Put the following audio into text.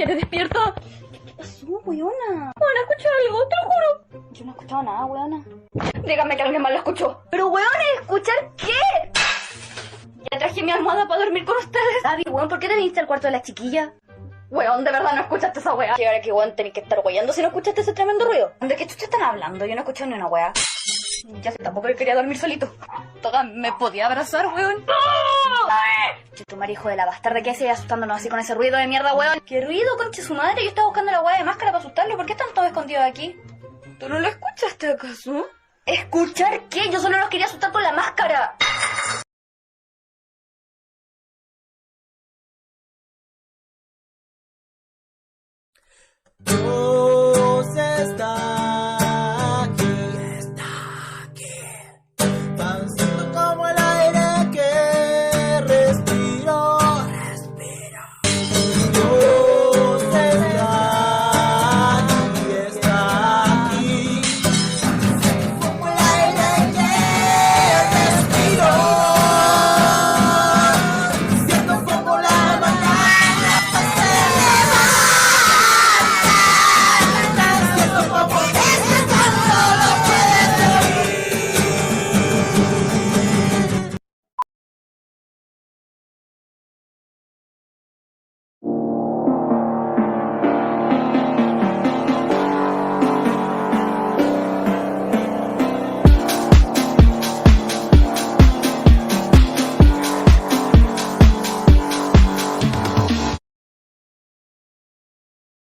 tienes despierta? ¿Qué pasó, weona? Bueno, escuché algo, te lo juro. Yo no he escuchado nada, weona. Dígame que alguien más lo escuchó. Pero, weón, ¿escuchar qué? Ya traje mi almohada para dormir con ustedes. Gaby, weón, ¿por qué te viniste al cuarto de la chiquilla? Weón, de verdad no escuchaste esa wea. Que ahora que, weón, tenés que estar weyando si no escuchaste ese tremendo ruido. ¿De qué chucha están hablando? Yo no escuché ni una wea. Ya sé, tampoco yo quería dormir solito. Toda, ¿me podía abrazar, weón? Che, tu marijo de la bastarda, ¿qué haces asustándonos así con ese ruido de mierda, weón? ¿Qué ruido, conche su madre? Yo estaba buscando la weá de máscara para asustarlo. ¿Por qué están todos escondidos aquí? ¿Tú no lo escuchaste acaso? ¿Escuchar qué? Yo solo los quería asustar con la máscara. Yo